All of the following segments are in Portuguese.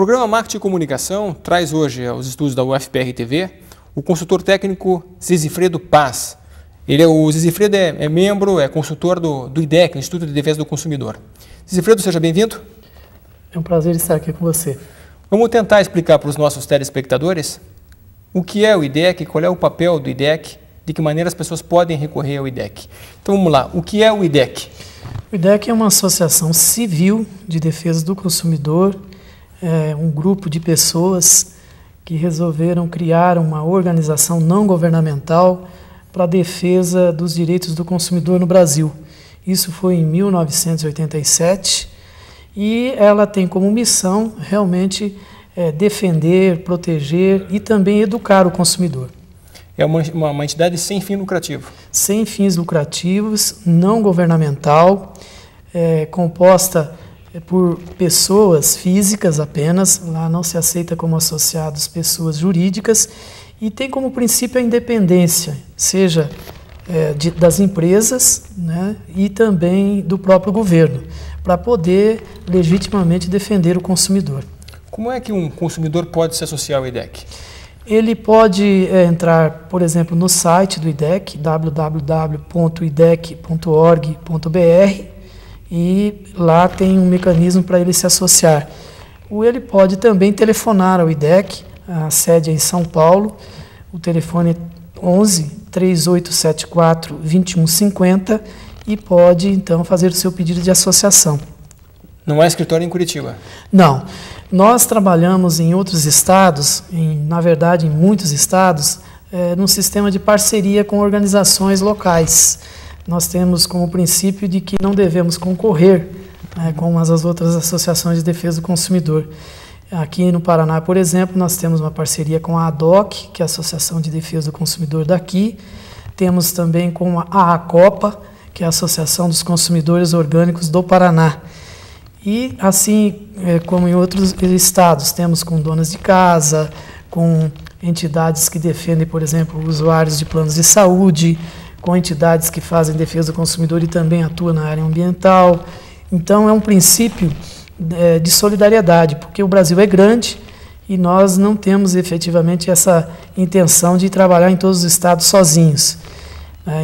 programa Marketing e Comunicação traz hoje aos estudos da UFPR-TV o consultor técnico Zizifredo Paz. O Zizifredo é membro, é consultor do IDEC, Instituto de Defesa do Consumidor. Zizifredo, seja bem-vindo. É um prazer estar aqui com você. Vamos tentar explicar para os nossos telespectadores o que é o IDEC, qual é o papel do IDEC, de que maneira as pessoas podem recorrer ao IDEC. Então vamos lá, o que é o IDEC? O IDEC é uma associação civil de defesa do consumidor, um grupo de pessoas que resolveram criar uma organização não governamental para a defesa dos direitos do consumidor no Brasil. Isso foi em 1987 e ela tem como missão realmente defender, proteger e também educar o consumidor. É uma entidade sem fim lucrativo. Sem fins lucrativos, não governamental, composta por pessoas físicas apenas, lá não se aceita como associados pessoas jurídicas, e tem como princípio a independência, seja das empresas, né, e também do próprio governo, para poder legitimamente defender o consumidor. Como é que um consumidor pode se associar ao IDEC? Ele pode entrar, por exemplo, no site do IDEC, www.idec.org.br, e lá tem um mecanismo para ele se associar. Ou ele pode também telefonar ao IDEC, a sede é em São Paulo, o telefone é 11 3874 2150 e pode então fazer o seu pedido de associação. Não há escritório em Curitiba? Não. Nós trabalhamos em outros estados, na verdade em muitos estados, num sistema de parceria com organizações locais. Nós temos como princípio de que não devemos concorrer com as outras associações de defesa do consumidor. Aqui no Paraná, por exemplo, nós temos uma parceria com a ADOC, que é a Associação de Defesa do Consumidor daqui. Temos também com a ACOPA, que é a Associação dos Consumidores Orgânicos do Paraná. E assim como em outros estados, temos com donas de casa, com entidades que defendem, por exemplo, usuários de planos de saúde, com entidades que fazem defesa do consumidor e também atuam na área ambiental. Então é um princípio de solidariedade, porque o Brasil é grande e nós não temos efetivamente essa intenção de trabalhar em todos os estados sozinhos.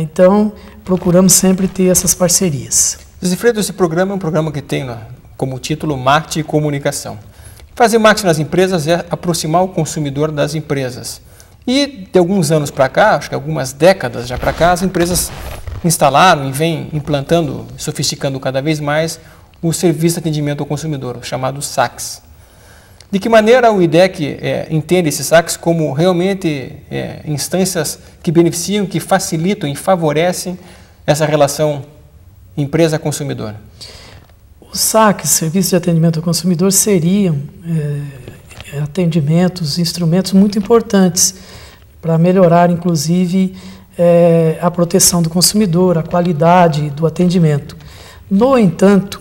Então procuramos sempre ter essas parcerias. Zizifredo, esse programa é um programa que tem como título Marketing e Comunicação. Fazer marketing nas empresas é aproximar o consumidor das empresas. E de alguns anos para cá, acho que algumas décadas já para cá, as empresas instalaram e vêm implantando, sofisticando cada vez mais o serviço de atendimento ao consumidor, o chamado SACS. De que maneira o IDEC entende esses SACS como realmente instâncias que beneficiam, que facilitam e favorecem essa relação empresa-consumidor? Os SACs, Serviço de Atendimento ao Consumidor, seriam atendimentos, instrumentos muito importantes para melhorar, inclusive, a proteção do consumidor, a qualidade do atendimento. No entanto,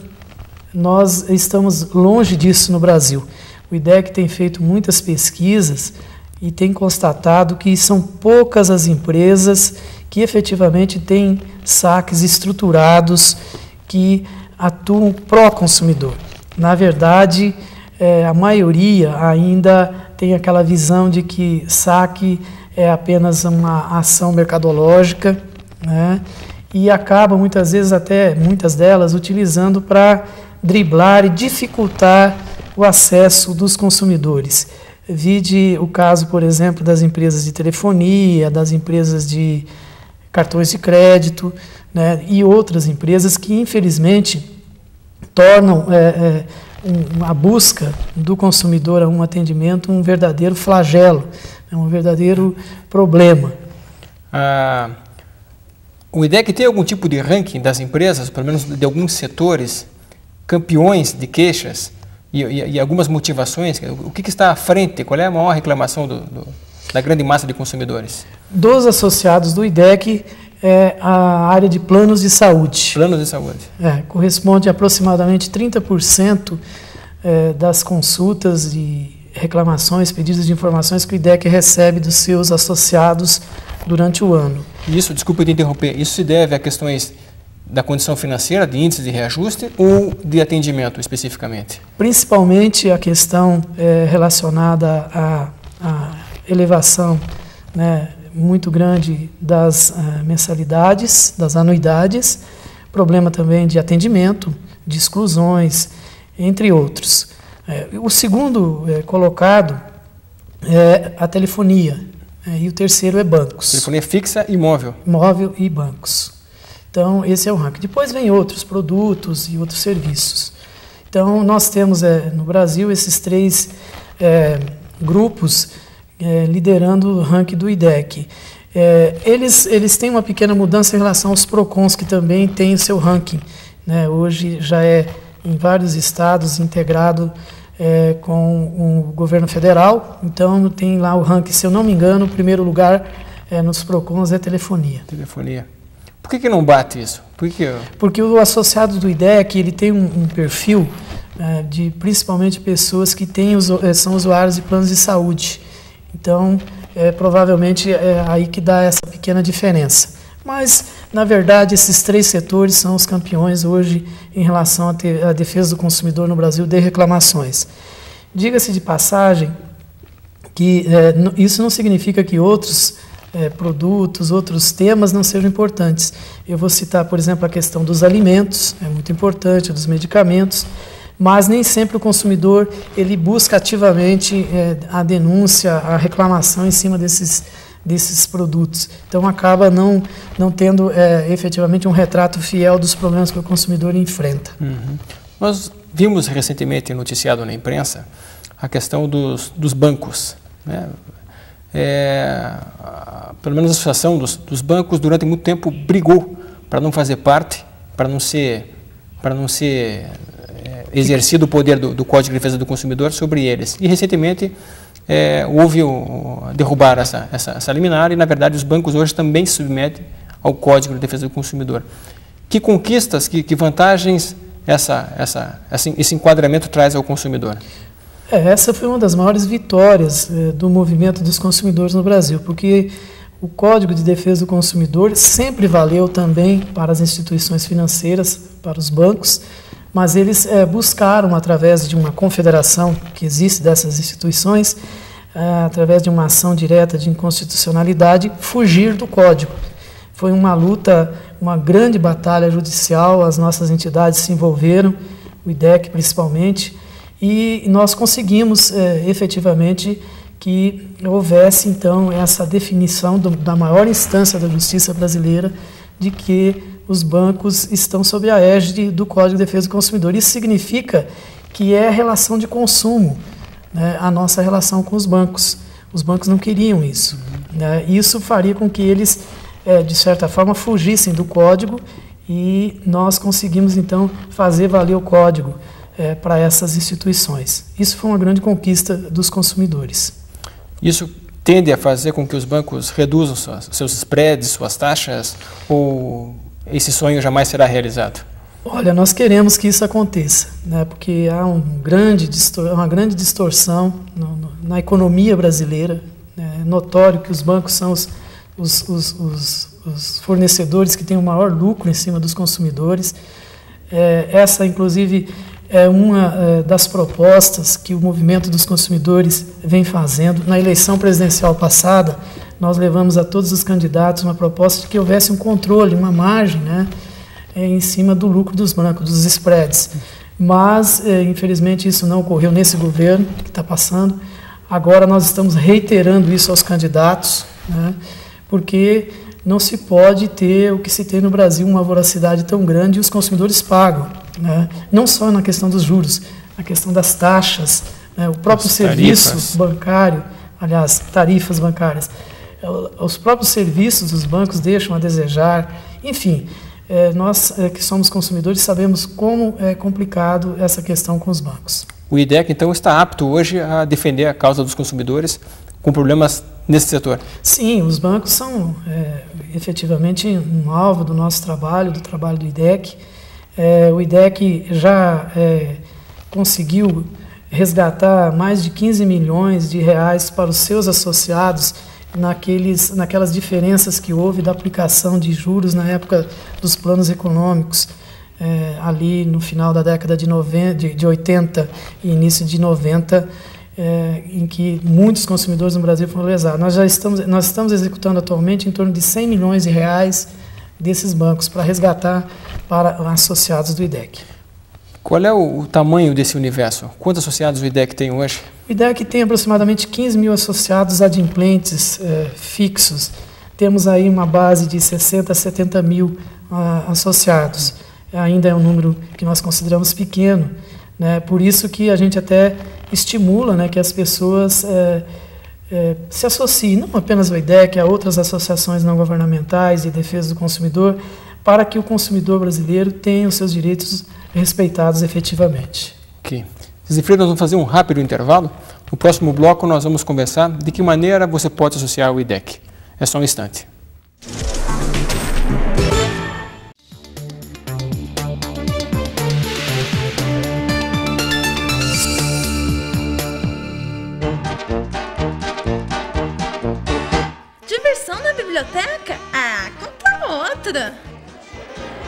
nós estamos longe disso no Brasil. O IDEC tem feito muitas pesquisas e tem constatado que são poucas as empresas que efetivamente têm SACs estruturados que atuam pró-consumidor. Na verdade, a maioria ainda tem aquela visão de que SAC é apenas uma ação mercadológica, né? E acaba muitas vezes, até muitas delas, utilizando para driblar e dificultar o acesso dos consumidores. Vide o caso, por exemplo, das empresas de telefonia, das empresas de cartões de crédito, né, e outras empresas que, infelizmente, tornam a busca do consumidor a um atendimento um verdadeiro flagelo, um verdadeiro problema. O IDEC tem algum tipo de ranking das empresas, pelo menos de alguns setores, campeões de queixas e algumas motivações? O que está à frente? Qual é a maior reclamação da grande massa de consumidores? Dos associados do IDEC, a área de planos de saúde. Planos de saúde. Corresponde a aproximadamente 30% das consultas e reclamações, pedidos de informações que o IDEC recebe dos seus associados durante o ano. Isso, desculpa te interromper, isso se deve a questões da condição financeira, de índice de reajuste ou de atendimento especificamente? Principalmente a questão relacionada à elevação, né, muito grande das mensalidades, das anuidades, problema também de atendimento, de exclusões, entre outros. O segundo colocado é a telefonia, e o terceiro é bancos. Telefonia fixa e móvel. Móvel e bancos. Então, esse é o ranking. Depois vem outros produtos e outros serviços. Então, nós temos no Brasil esses 3 grupos liderando o ranking do IDEC. Eles têm uma pequena mudança em relação aos PROCONs, que também têm o seu ranking, né? Hoje já é em vários estados integrado com o governo federal. Então, tem lá o ranking, se eu não me engano, o primeiro lugar nos PROCONs é telefonia. Telefonia. Por que não bate isso? Porque o associado do IDEC ele tem um perfil de principalmente pessoas que são usuários de planos de saúde. Então, provavelmente é aí que dá essa pequena diferença. Mas, na verdade, esses 3 setores são os campeões hoje em relação à defesa do consumidor no Brasil de reclamações. Diga-se de passagem que isso não significa que outros produtos, outros temas não sejam importantes. Eu vou citar, por exemplo, a questão dos alimentos, é muito importante, dos medicamentos, mas nem sempre o consumidor ele busca ativamente a denúncia, a reclamação em cima desses produtos. Então acaba não tendo efetivamente um retrato fiel dos problemas que o consumidor enfrenta. Uhum. Nós vimos recentemente noticiado na imprensa a questão dos bancos, né? Pelo menos a Associação dos Bancos durante muito tempo brigou para não fazer parte, para não ser exercido o poder do Código de Defesa do Consumidor sobre eles. E recentemente houve derrubar essa liminar e, na verdade, os bancos hoje também se submetem ao Código de Defesa do Consumidor. Que conquistas, que vantagens esse enquadramento traz ao consumidor? Essa foi uma das maiores vitórias do movimento dos consumidores no Brasil, porque o Código de Defesa do Consumidor sempre valeu também para as instituições financeiras, para os bancos, mas eles buscaram, através de uma confederação que existe dessas instituições, através de uma ação direta de inconstitucionalidade, fugir do Código. Foi uma luta, uma grande batalha judicial, as nossas entidades se envolveram, o IDEC principalmente, e nós conseguimos efetivamente que houvesse então essa definição da maior instância da justiça brasileira de que os bancos estão sob a égide do Código de Defesa do Consumidor. Isso significa que é relação de consumo, né, a nossa relação com os bancos. Os bancos não queriam isso. Né? Isso faria com que eles, de certa forma, fugissem do Código e nós conseguimos então fazer valer o Código para essas instituições. Isso foi uma grande conquista dos consumidores. Isso tende a fazer com que os bancos reduzam seus spreads, suas taxas, ou esse sonho jamais será realizado? Olha, nós queremos que isso aconteça, né, porque há uma grande distorção na economia brasileira. É notório que os bancos são os fornecedores que têm o maior lucro em cima dos consumidores. Essa, inclusive, é uma das propostas que o movimento dos consumidores vem fazendo. Na eleição presidencial passada, nós levamos a todos os candidatos uma proposta de que houvesse um controle, uma margem, né, em cima do lucro dos bancos, dos spreads. Mas, infelizmente, isso não ocorreu nesse governo que está passando. Agora nós estamos reiterando isso aos candidatos, né, porque não se pode ter o que se tem no Brasil, uma voracidade tão grande, e os consumidores pagam, né? Não só na questão dos juros, na questão das taxas, né? O próprio serviço bancário, aliás, tarifas bancárias, os próprios serviços dos bancos deixam a desejar. Enfim, nós que somos consumidores sabemos como é complicado essa questão com os bancos. O IDEC, então, está apto hoje a defender a causa dos consumidores com problemas nesse setor? Sim, os bancos são efetivamente um alvo do nosso trabalho, do trabalho do IDEC. O IDEC já conseguiu resgatar mais de 15 milhões de reais para os seus associados naquelas diferenças que houve da aplicação de juros na época dos planos econômicos, ali no final da década de 80 e início de 90, em que muitos consumidores no Brasil foram lesados. Nós estamos executando atualmente em torno de 100 milhões de reais desses bancos para resgatar para associados do IDEC. Qual é o tamanho desse universo? Quantos associados o IDEC tem hoje? O IDEC tem aproximadamente 15 mil associados adimplentes fixos. Temos aí uma base de 60 a 70 mil associados. Ainda é um número que nós consideramos pequeno, né? Por isso que a gente até estimula, né, que as pessoas se associem, não apenas ao IDEC, a outras associações não governamentais de defesa do consumidor, para que o consumidor brasileiro tenha os seus direitos respeitados efetivamente. Ok. Zifredo, nós vamos fazer um rápido intervalo. No próximo bloco nós vamos conversar de que maneira você pode associar ao IDEC. É só um instante. Diversão na biblioteca? Ah, conta outra.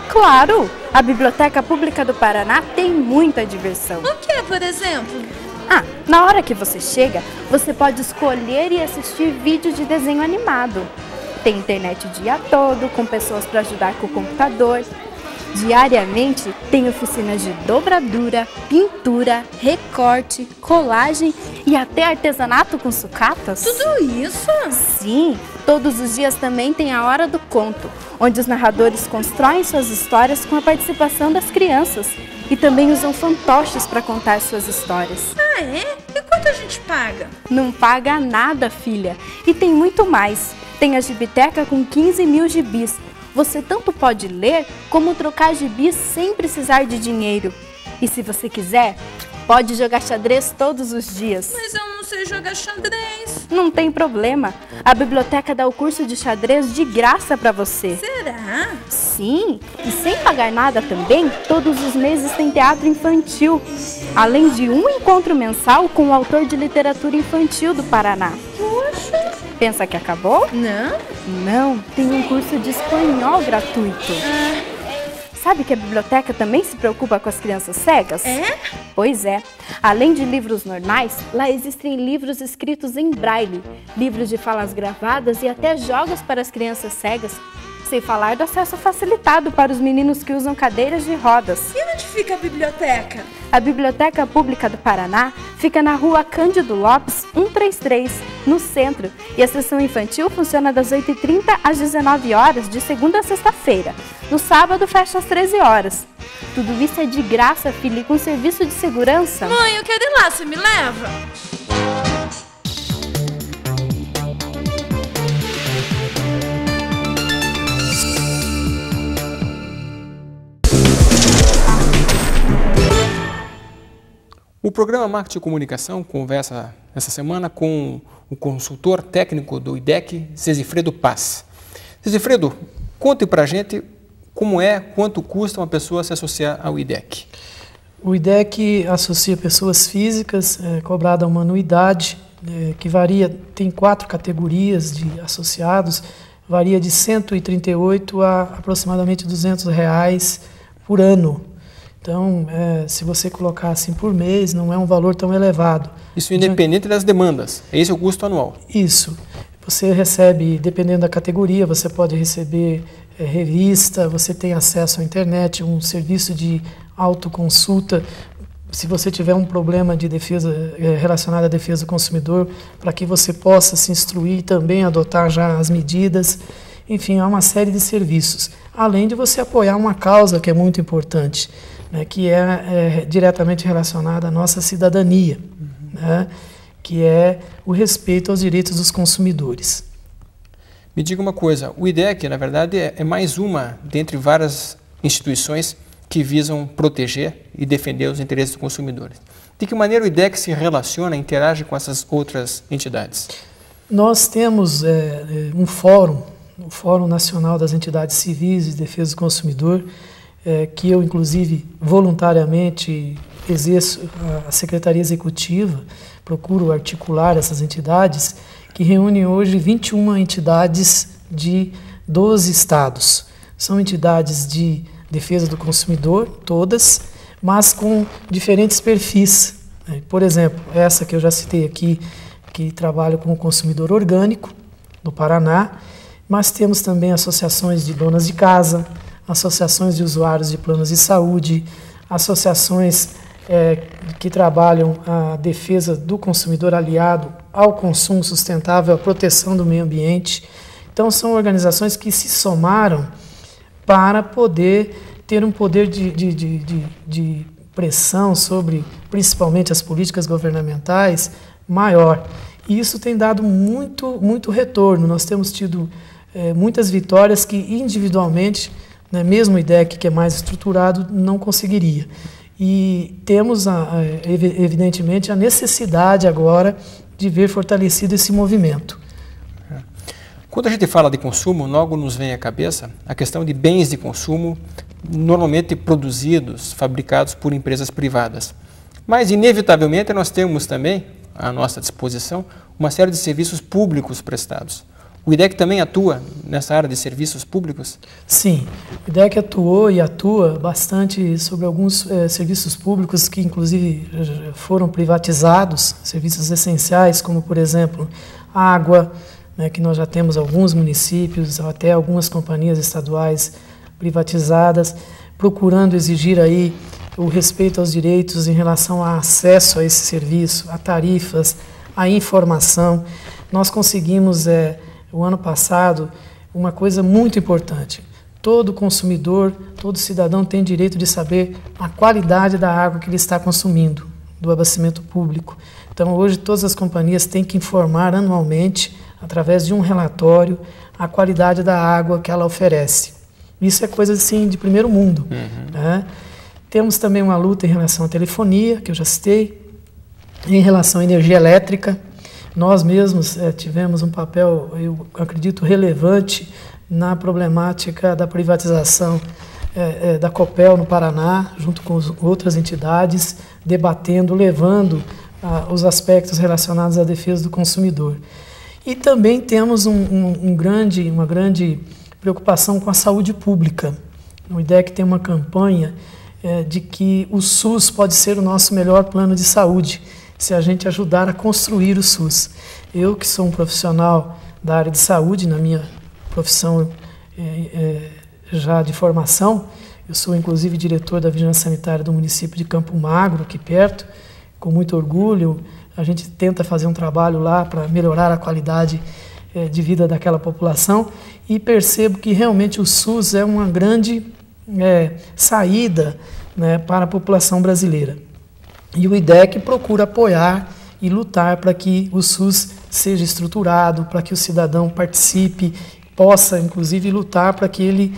Claro! A Biblioteca Pública do Paraná tem muita diversão. O que, por exemplo? Na hora que você chega, você pode escolher e assistir vídeo de desenho animado. Tem internet o dia todo, com pessoas para ajudar com o computador. Diariamente, tem oficinas de dobradura, pintura, recorte, colagem e até artesanato com sucatas. Tudo isso? Sim, todos os dias também tem a Hora do Conto, onde os narradores constroem suas histórias com a participação das crianças e também usam fantoches para contar suas histórias. Ah, é? E quanto a gente paga? Não paga nada, filha. E tem muito mais. Tem a Gibiteca com 15 mil gibis. Você tanto pode ler como trocar gibis sem precisar de dinheiro. E se você quiser, pode jogar xadrez todos os dias. Mas eu não sei jogar xadrez. Não tem problema. A biblioteca dá o curso de xadrez de graça para você. Será? Sim, e sem pagar nada também, todos os meses tem teatro infantil. Além de um encontro mensal com o autor de literatura infantil do Paraná. Poxa. Pensa que acabou? Não. Não, tem um curso de espanhol gratuito. Sabe que a biblioteca também se preocupa com as crianças cegas? É? Pois é. Além de livros normais, lá existem livros escritos em braille, livros de falas gravadas e até jogos para as crianças cegas, sem falar do acesso facilitado para os meninos que usam cadeiras de rodas. E onde fica a biblioteca? A Biblioteca Pública do Paraná fica na Rua Cândido Lopes, 133, no centro. E a sessão infantil funciona das 8h30 às 19 horas, de segunda a sexta-feira. No sábado, fecha às 13 horas. Tudo isso é de graça, filha, e com serviço de segurança. Mãe, eu quero ir lá, você me leva? O programa Marketing e Comunicação conversa essa semana com o consultor técnico do IDEC, Zifredo Paz. Zifredo, conte para a gente quanto custa uma pessoa se associar ao IDEC. O IDEC associa pessoas físicas, cobrada uma anuidade, que varia, tem 4 categorias de associados, varia de R$ 138 a aproximadamente R$ 200 por ano. Então, se você colocar assim por mês, não é um valor tão elevado. Isso independente das demandas, esse é o custo anual? Isso. Você recebe, dependendo da categoria, você pode receber revista, você tem acesso à internet, um serviço de autoconsulta, se você tiver um problema de defesa relacionado à defesa do consumidor, para que você possa se instruir e também adotar já as medidas. Enfim, há uma série de serviços. Além de você apoiar uma causa que é muito importante, né, que é diretamente relacionada à nossa cidadania, né, que é o respeito aos direitos dos consumidores. Me diga uma coisa, o IDEC, na verdade, é mais uma dentre várias instituições que visam proteger e defender os interesses dos consumidores. De que maneira o IDEC se relaciona, interage com essas outras entidades? Nós temos um fórum, o Fórum Nacional das Entidades Civis de Defesa do Consumidor, que eu, inclusive, voluntariamente exerço a Secretaria Executiva, procuro articular essas entidades, que reúne hoje 21 entidades de 12 estados. São entidades de defesa do consumidor, todas, mas com diferentes perfis. Por exemplo, essa que eu já citei aqui, que trabalha com o consumidor orgânico, do Paraná, mas temos também associações de donas de casa, associações de usuários de planos de saúde, associações que trabalham a defesa do consumidor aliado ao consumo sustentável, à proteção do meio ambiente. Então, são organizações que se somaram para poder ter um poder de pressão sobre, principalmente, as políticas governamentais maior. E isso tem dado muito retorno. Nós temos tido muitas vitórias que, individualmente, né, mesmo o IDEC, que é mais estruturado, não conseguiria. E temos, evidentemente, a necessidade agora de ver fortalecido esse movimento. Quando a gente fala de consumo, logo nos vem à cabeça a questão de bens de consumo, normalmente produzidos, fabricados por empresas privadas. Mas, inevitavelmente, nós temos também à nossa disposição uma série de serviços públicos prestados. O IDEC também atua nessa área de serviços públicos? Sim, o IDEC atuou e atua bastante sobre alguns serviços públicos que, inclusive, foram privatizados, serviços essenciais, como, por exemplo, água, né, que nós já temos alguns municípios, até algumas companhias estaduais privatizadas, procurando exigir aí o respeito aos direitos em relação ao acesso a esse serviço, a tarifas, a informação. Nós conseguimos, o ano passado, uma coisa muito importante. Todo consumidor, todo cidadão tem direito de saber a qualidade da água que ele está consumindo, do abastecimento público. Então, hoje, todas as companhias têm que informar anualmente, através de um relatório, a qualidade da água que ela oferece. Isso é coisa assim de primeiro mundo. Né? Temos também uma luta em relação à telefonia, que eu já citei, em relação à energia elétrica. Nós mesmos tivemos um papel, eu acredito, relevante na problemática da privatização da Copel no Paraná, junto com outras entidades, debatendo, levando os aspectos relacionados à defesa do consumidor. E também temos uma grande preocupação com a saúde pública. O IDEC tem uma campanha de que o SUS pode ser o nosso melhor plano de saúde, se a gente ajudar a construir o SUS. Eu, que sou um profissional da área de saúde, na minha profissão já de formação, eu sou inclusive diretor da Vigilância Sanitária do município de Campo Magro, aqui perto, com muito orgulho. A gente tenta fazer um trabalho lá para melhorar a qualidade de vida daquela população e percebo que realmente o SUS é uma grande saída, né, para a população brasileira. E o IDEC procura apoiar e lutar para que o SUS seja estruturado, para que o cidadão participe, possa, inclusive, lutar para que ele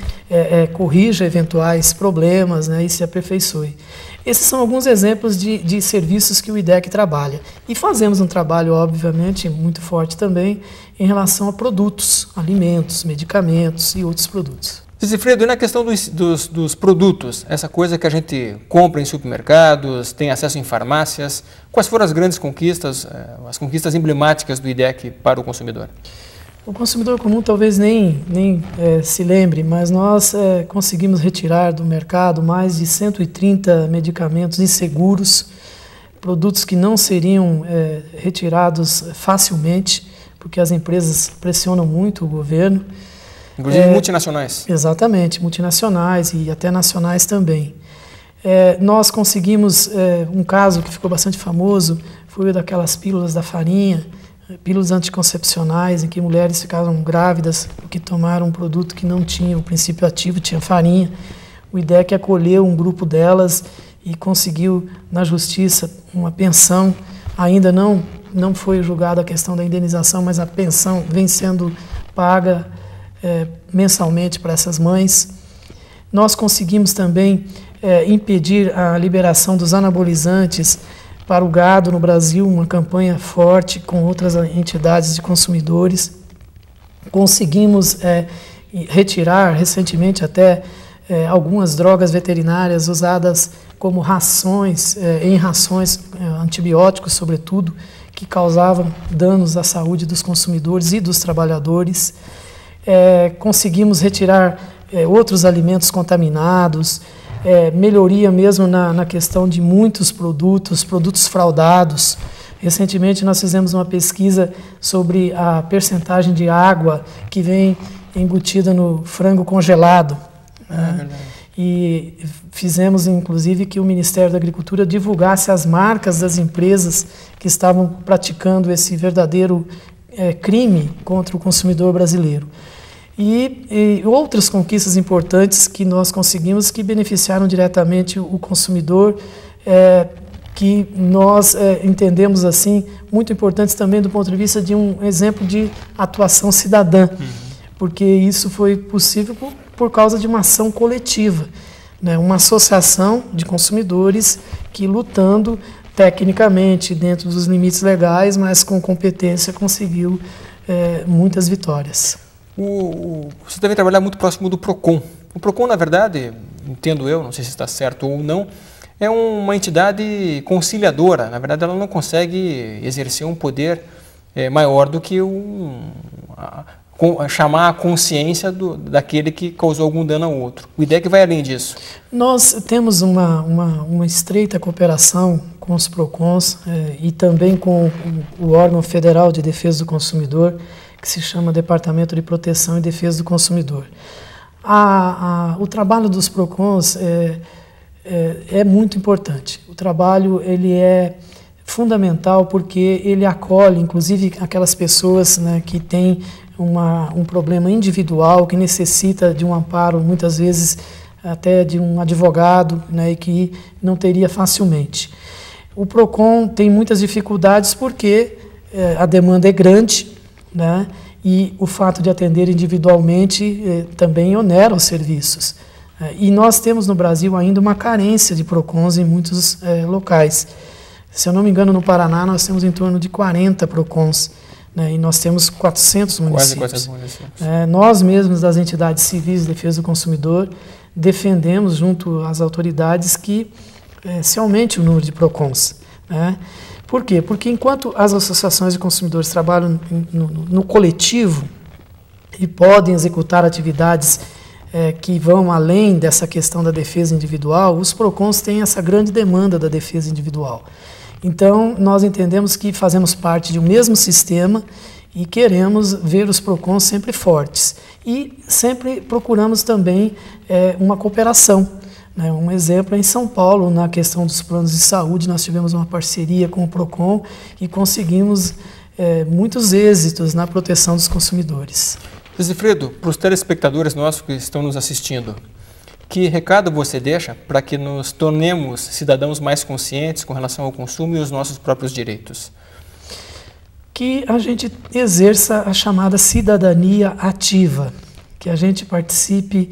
corrija eventuais problemas, né, e se aperfeiçoe. Esses são alguns exemplos de serviços que o IDEC trabalha. E fazemos um trabalho, obviamente, muito forte também em relação a produtos, alimentos, medicamentos e outros produtos. Zifredo, e na questão dos produtos, essa coisa que a gente compra em supermercados, tem acesso em farmácias, quais foram as grandes conquistas, as conquistas emblemáticas do IDEC para o consumidor? O consumidor comum talvez nem se lembre, mas nós conseguimos retirar do mercado mais de 130 medicamentos inseguros, produtos que não seriam retirados facilmente, porque as empresas pressionam muito o governo. Inclusive multinacionais. Exatamente, multinacionais e até nacionais também. Nós conseguimos, um caso que ficou bastante famoso, foi o daquelas pílulas da farinha, pílulas anticoncepcionais, em que mulheres ficaram grávidas porque tomaram um produto que não tinha o princípio ativo, tinha farinha. O IDEC acolheu um grupo delas e conseguiu, na justiça, uma pensão. Ainda não foi julgada a questão da indenização, mas a pensão vem sendo paga mensalmente para essas mães. Nós conseguimos também impedir a liberação dos anabolizantes para o gado no Brasil, uma campanha forte com outras entidades de consumidores. Conseguimos retirar recentemente até algumas drogas veterinárias usadas como rações, em rações, antibióticos sobretudo, que causavam danos à saúde dos consumidores e dos trabalhadores. Conseguimos retirar outros alimentos contaminados, melhoria mesmo na questão de muitos produtos fraudados. Recentemente nós fizemos uma pesquisa sobre a percentagem de água que vem embutida no frango congelado. Né? E fizemos, inclusive, que o Ministério da Agricultura divulgasse as marcas das empresas que estavam praticando esse verdadeiro crime contra o consumidor brasileiro. E outras conquistas importantes que nós conseguimos que beneficiaram diretamente o consumidor, que nós entendemos assim muito importantes também do ponto de vista de um exemplo de atuação cidadã, porque isso foi possível por causa de uma ação coletiva, né? Uma associação de consumidores que, lutando tecnicamente dentro dos limites legais, mas com competência, conseguiu muitas vitórias. Você deve trabalhar muito próximo do PROCON. O PROCON, na verdade, entendo eu, não sei se está certo ou não, é uma entidade conciliadora. Na verdade, ela não consegue exercer um poder maior do que chamar a consciência daquele que causou algum dano ao outro. O IDEC vai além disso. Nós temos uma estreita cooperação com os PROCONs e também com o órgão federal de defesa do consumidor, que se chama Departamento de Proteção e Defesa do Consumidor. O trabalho dos PROCONs é muito importante. O trabalho ele é fundamental porque ele acolhe, inclusive, aquelas pessoas, né, que têm um problema individual, que necessita de um amparo, muitas vezes até de um advogado, né, e que não teria facilmente. O PROCON tem muitas dificuldades porque a demanda é grande, né, e o fato de atender individualmente também onera os serviços. E nós temos no Brasil ainda uma carência de PROCONs em muitos locais. Se eu não me engano, no Paraná nós temos em torno de 40 PROCONs, né, e nós temos 400 municípios. Quase 400 municípios. Nós mesmos, das entidades civis de defesa do consumidor, defendemos junto às autoridades que se aumente o número de PROCONs. Né? Por quê? Porque enquanto as associações de consumidores trabalham no coletivo e podem executar atividades que vão além dessa questão da defesa individual, os PROCONs têm essa grande demanda da defesa individual. Então, nós entendemos que fazemos parte de um mesmo sistema e queremos ver os PROCONs sempre fortes. E sempre procuramos também uma cooperação. Né? Um exemplo é em São Paulo, na questão dos planos de saúde, nós tivemos uma parceria com o PROCON e conseguimos muitos êxitos na proteção dos consumidores. Zifredo, para os telespectadores nossos que estão nos assistindo, que recado você deixa para que nos tornemos cidadãos mais conscientes com relação ao consumo e os nossos próprios direitos? Que a gente exerça a chamada cidadania ativa, que a gente participe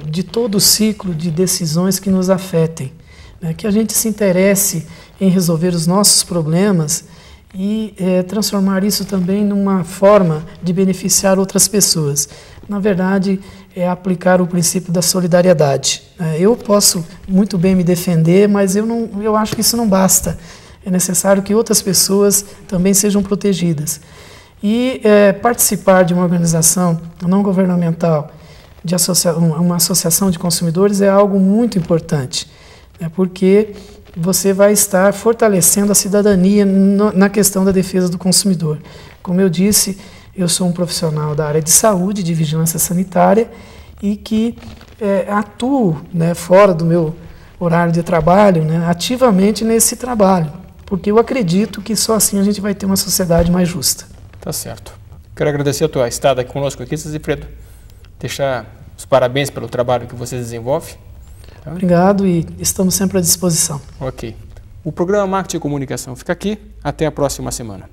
de todo o ciclo de decisões que nos afetem, né? Que a gente se interesse em resolver os nossos problemas e transformar isso também numa forma de beneficiar outras pessoas. Na verdade, é aplicar o princípio da solidariedade. Eu posso muito bem me defender, mas eu acho que isso não basta. É necessário que outras pessoas também sejam protegidas. E participar de uma organização não governamental, uma associação de consumidores, é algo muito importante, porque você vai estar fortalecendo a cidadania na questão da defesa do consumidor. Como eu disse, eu sou um profissional da área de saúde, de vigilância sanitária, e que atuo, né, fora do meu horário de trabalho, né, ativamente nesse trabalho, porque eu acredito que só assim a gente vai ter uma sociedade mais justa. Tá certo. Quero agradecer a tua estada aqui conosco aqui, Zifredo. Deixar os parabéns pelo trabalho que você desenvolve. Tá? Obrigado e estamos sempre à disposição. Ok. O programa Marketing e Comunicação fica aqui. Até a próxima semana.